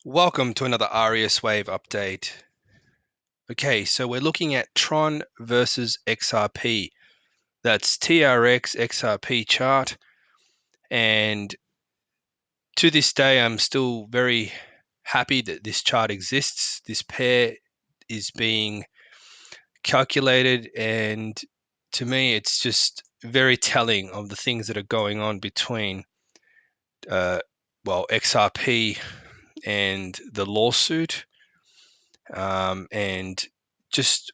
Welcome to another RES Wave update. Okay, so we're looking at Tron versus XRP. That's TRX XRP chart. And to this day, I'm still very happy that this chart exists. This pair is being calculated, and to me, it's just very telling of the things that are going on between, XRP and the lawsuit. And just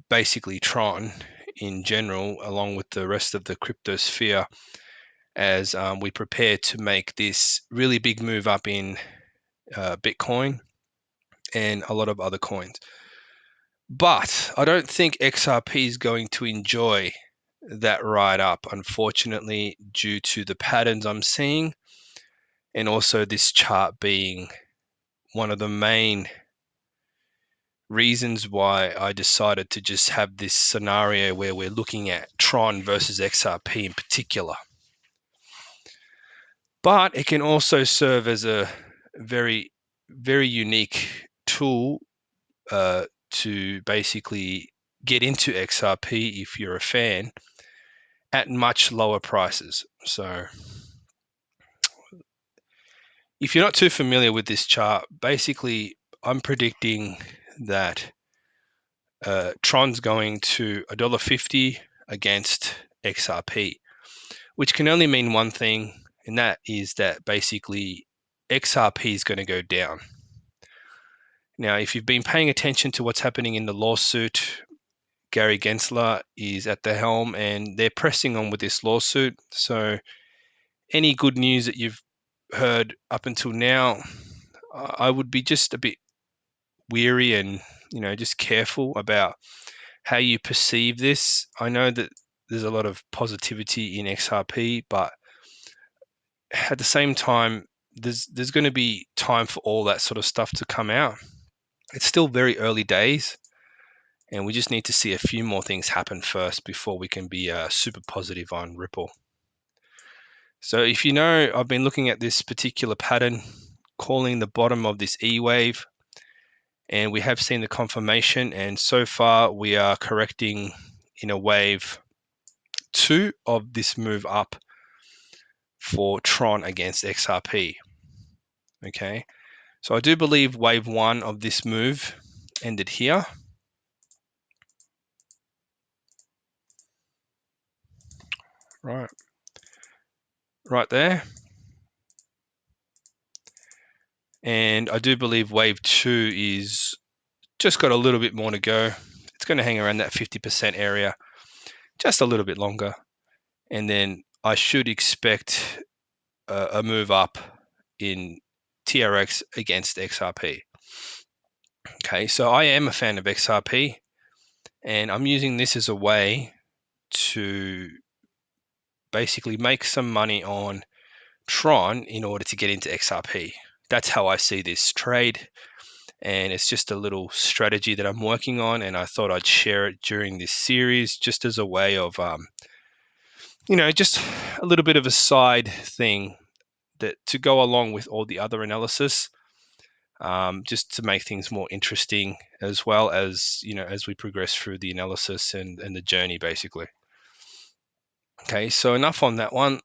basically Tron in general, along with the rest of the crypto sphere, as we prepare to make this really big move up in Bitcoin and a lot of other coins. But I don't think XRP is going to enjoy that ride up, unfortunately, due to the patterns I'm seeing, and also this chart being one of the main reasons why I decided to just have this scenario where we're looking at Tron versus XRP in particular. But it can also serve as a very, very unique tool to basically get into XRP if you're a fan at much lower prices. So if you're not too familiar with this chart, basically I'm predicting that Tron's going to $1.50 against XRP, which can only mean one thing, and that is that basically XRP is going to go down. Now, if you've been paying attention to what's happening in the lawsuit, Gary Gensler is at the helm and they're pressing on with this lawsuit. So any good news that you've heard up until now, I would be just a bit weary and, just careful about how you perceive this. I know that there's a lot of positivity in XRP, but at the same time, there's going to be time for all that sort of stuff to come out. It's still very early days, and we just need to see a few more things happen first before we can be super positive on Ripple. So if you know, I've been looking at this particular pattern, calling the bottom of this E wave, and we have seen the confirmation, and so far we are correcting in a wave 2 of this move up for Tron against XRP. Okay, so I do believe wave 1 of this move ended here. Right there. And I do believe wave 2 is just got a little bit more to go. It's going to hang around that 50% area, just a little bit longer. And then I should expect a move up in TRX against XRP. Okay, so I am a fan of XRP, and I'm using this as a way to basically make some money on Tron in order to get into XRP. That's how I see this trade, and it's just a little strategy that I'm working on, and I thought I'd share it during this series just as a way of, just a little bit of a side thing that to go along with all the other analysis, just to make things more interesting, as well as, as we progress through the analysis and the journey, basically. Okay, so enough on that one.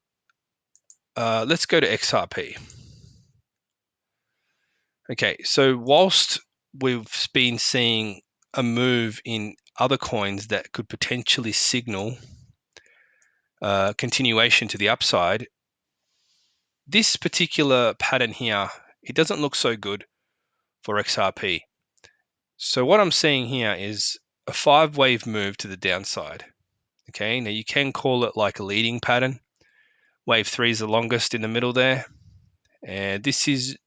Let's go to XRP. Okay, so whilst we've been seeing a move in other coins that could potentially signal continuation to the upside, this particular pattern here, it doesn't look so good for XRP. So what I'm seeing here is a 5-wave move to the downside. Okay, now you can call it like a leading pattern. Wave 3 is the longest in the middle there. And this is,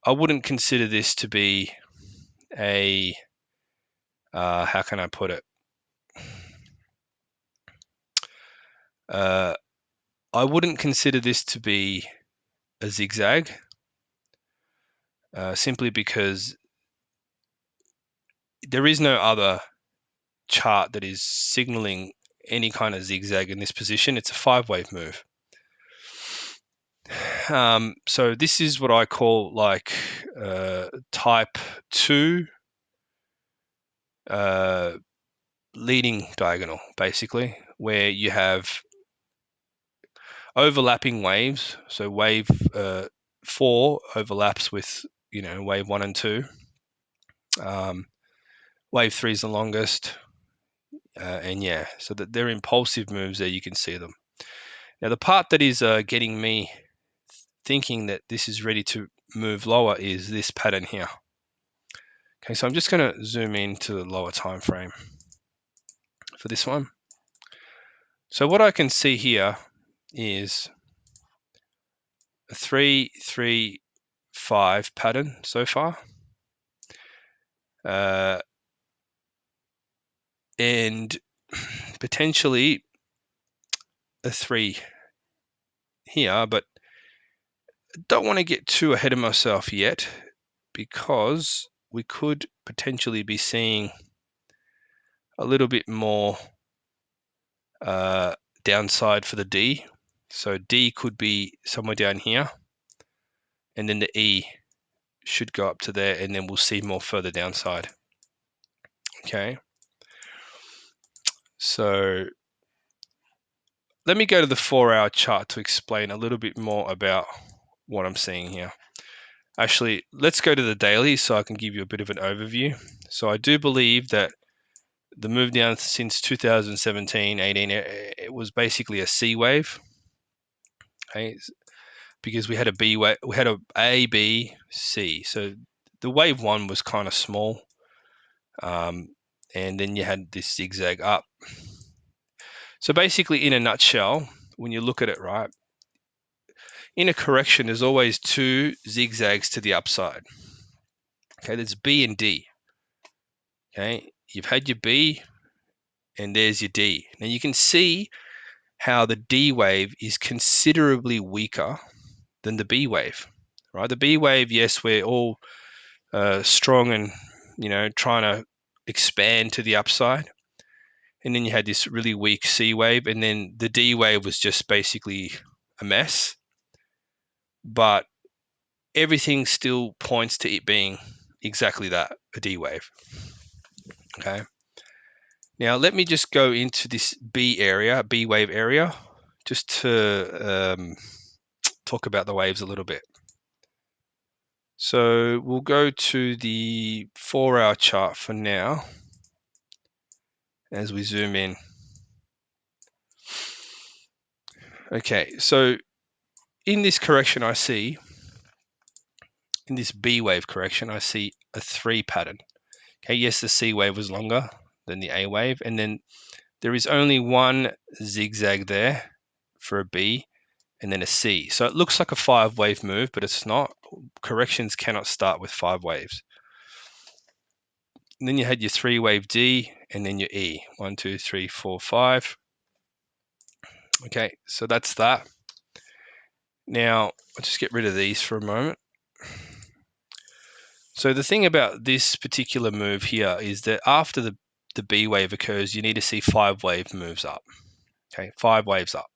I wouldn't consider this to be a, how can I put it? I wouldn't consider this to be a zigzag, simply because there is no other chart that is signaling any kind of zigzag in this position. It's a 5-wave move. So this is what I call like type 2 leading diagonal, basically, where you have overlapping waves. So wave 4 overlaps with, wave 1 and 2. Wave 3 is the longest. And yeah, so that they're impulsive moves there. You can see them. Now, the part that is getting me thinking that this is ready to move lower is this pattern here. Okay, so I'm just going to zoom into the lower time frame for this one. So what I can see here is a 3-3-5 pattern so far. And potentially a 3 here, but I don't want to get too ahead of myself yet, because we could potentially be seeing a little bit more downside for the D. So D could be somewhere down here, and then the E should go up to there, and then we'll see more further downside. Okay, so let me go to the 4-hour chart to explain a little bit more about what I'm seeing here. Actually, let's go to the daily so I can give you a bit of an overview. So I do believe that the move down since 2017, 18, it was basically a C wave. Okay, because we had a B wave, we had A, B, C. So the wave 1 was kind of small, and then you had this zigzag up. So basically, in a nutshell, when you look at it, right, in a correction, there's always 2 zigzags to the upside. Okay, there's B and D. Okay, you've had your B, and there's your D. Now you can see how the D wave is considerably weaker than the B wave, right? The B wave, yes, we're all strong and, trying to expand to the upside. And then you had this really weak C wave, and then the D wave was just basically a mess. But everything still points to it being exactly that, a D wave. Okay. Now, let me just go into this B wave area, just to talk about the waves a little bit. So we'll go to the 4-hour chart for now as we zoom in. Okay, so in this correction I see, in this B wave correction, I see a 3 pattern. Okay, yes, the C wave was longer than the A wave, and then there is only one zigzag there for a B, and then a C. So it looks like a 5 wave move, but it's not. Corrections cannot start with 5 waves. And then you had your 3 wave D, and then your E. 1, 2, 3, 4, 5. Okay, so that's that. Now, I'll just get rid of these for a moment. So the thing about this particular move here is that after the B wave occurs, you need to see 5 wave moves up. Okay, 5 waves up.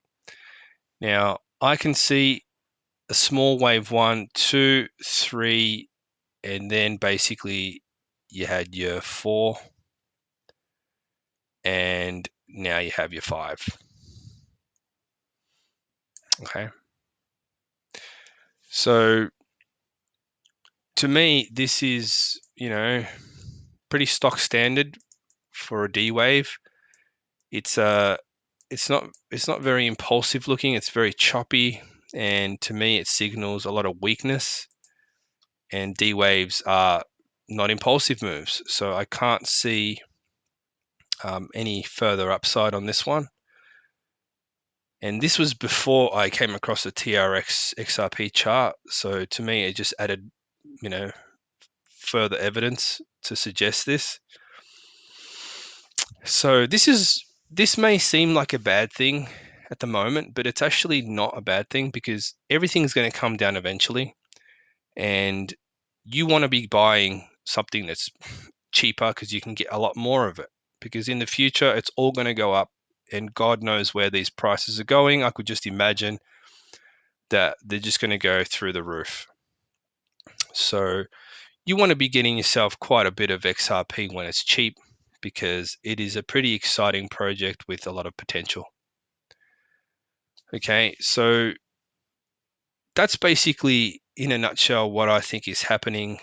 Now, I can see a small wave 1, 2, 3, and then basically you had your 4, and now you have your 5. Okay. So to me, this is, pretty stock standard for a D wave. It's not very impulsive looking. It's very choppy, and to me, it signals a lot of weakness. And D waves are not impulsive moves, so I can't see any further upside on this one. And this was before I came across the TRX XRP chart, so to me, it just added, further evidence to suggest this. So this may seem like a bad thing at the moment, but it's actually not a bad thing, because everything's going to come down eventually, and you want to be buying something that's cheaper because you can get a lot more of it, because in the future it's all going to go up, and God knows where these prices are going. I could just imagine that they're just going to go through the roof. So you want to be getting yourself quite a bit of XRP when it's cheap, because it is a pretty exciting project with a lot of potential. Okay, so that's basically in a nutshell what I think is happening.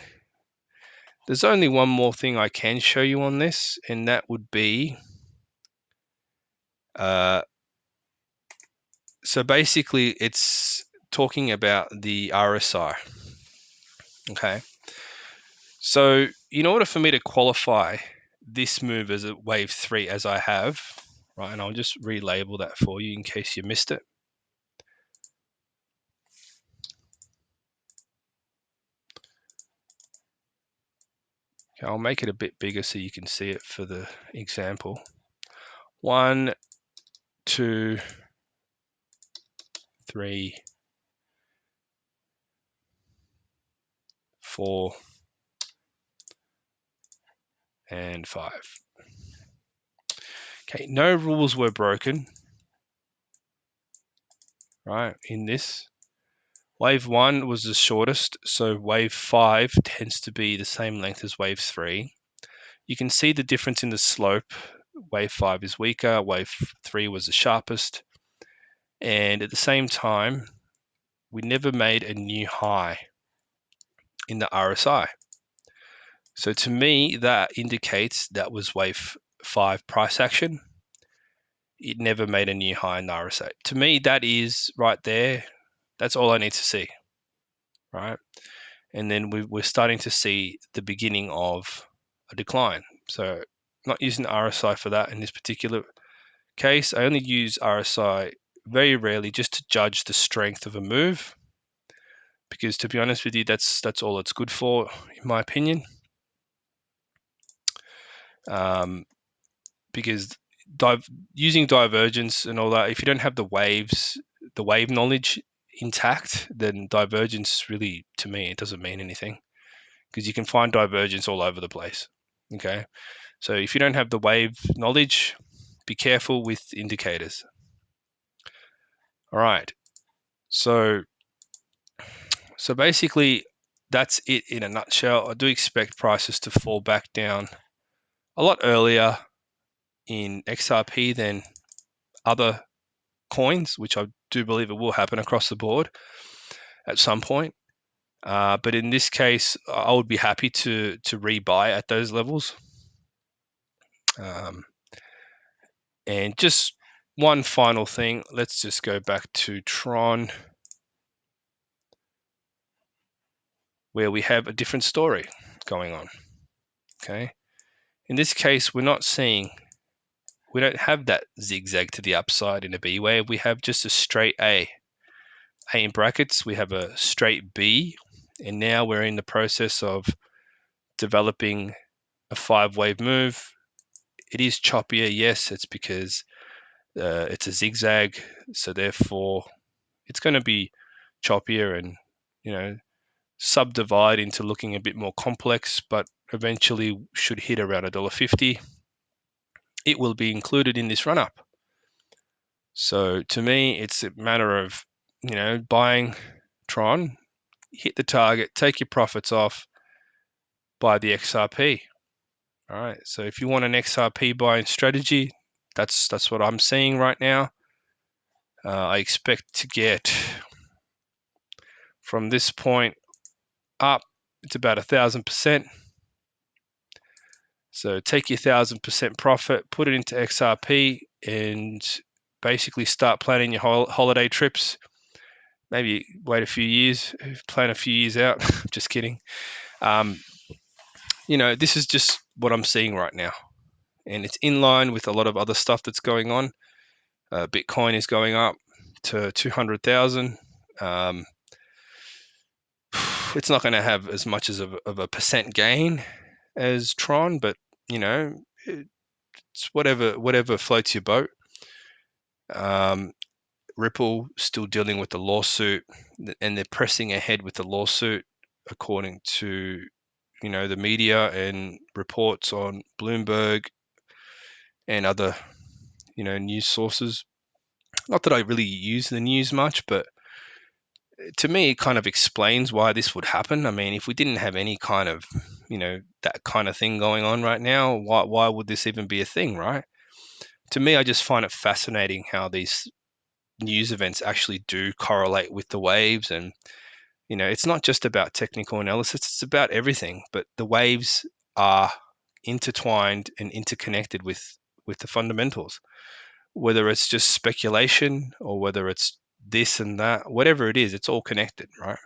There's only one more thing I can show you on this, and that would be so basically it's talking about the RSI. Okay, so in order for me to qualify this move as a wave 3 as I have, right, and I'll just relabel that for you in case you missed it. Okay, I'll make it a bit bigger so you can see it for the example. 1, 2, 3, 4, and 5. Okay, no rules were broken, right, in this. Wave 1 was the shortest, so wave 5 tends to be the same length as wave 3. You can see the difference in the slope. Wave 5 is weaker, wave 3 was the sharpest. And at the same time, we never made a new high in the RSI. So to me, that indicates that was wave 5 price action. It never made a new high in the RSI. To me, that is right there. That's all I need to see, right? And then we're starting to see the beginning of a decline. So not using RSI for that in this particular case. I only use RSI very rarely just to judge the strength of a move, because to be honest with you, that's all it's good for, in my opinion. Because using divergence and all that, if you don't have the wave knowledge intact, then divergence really, to me, it doesn't mean anything, because you can find divergence all over the place. Okay, so if you don't have the wave knowledge, be careful with indicators. All right, so basically that's it in a nutshell. I do expect prices to fall back down a lot earlier in XRP than other coins, which I do believe it will happen across the board at some point. But in this case, I would be happy to rebuy at those levels. And just one final thing, let's just go back to Tron, where we have a different story going on. Okay, in this case, we don't have that zigzag to the upside in a B wave. We have just a straight A in brackets. We have a straight B, and now we're in the process of developing a 5-wave move. It is choppier, yes. It's because it's a zigzag, so therefore it's going to be choppier and subdivide into looking a bit more complex, but eventually should hit around $1.50. It will be included in this run up. So to me, it's a matter of buying Tron, hit the target, take your profits off, buy the XRP. All right. So if you want an XRP buying strategy, that's what I'm seeing right now. I expect to get from this point up, it's about 1,000%. So take your 1,000% profit, put it into XRP, and basically start planning your holiday trips. Maybe wait a few years, plan a few years out. Just kidding. This is just what I'm seeing right now, and it's in line with a lot of other stuff that's going on. Bitcoin is going up to 200,000. It's not going to have as much of a percent gain as Tron, but it's whatever floats your boat. Ripple still dealing with the lawsuit, and they're pressing ahead with the lawsuit, according to the media and reports on Bloomberg and other news sources. Not that I really use the news much, but to me, it kind of explains why this would happen. I mean, if we didn't have any kind of, that kind of thing going on right now, why would this even be a thing, right? To me, I just find it fascinating how these news events actually do correlate with the waves. And, it's not just about technical analysis, it's about everything. But the waves are intertwined and interconnected with the fundamentals, whether it's just speculation or whether it's this and that, whatever it is, it's all connected, right?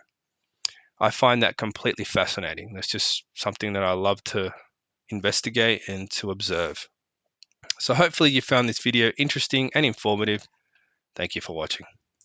I find that completely fascinating. That's just something that I love to investigate and to observe. So hopefully you found this video interesting and informative. Thank you for watching.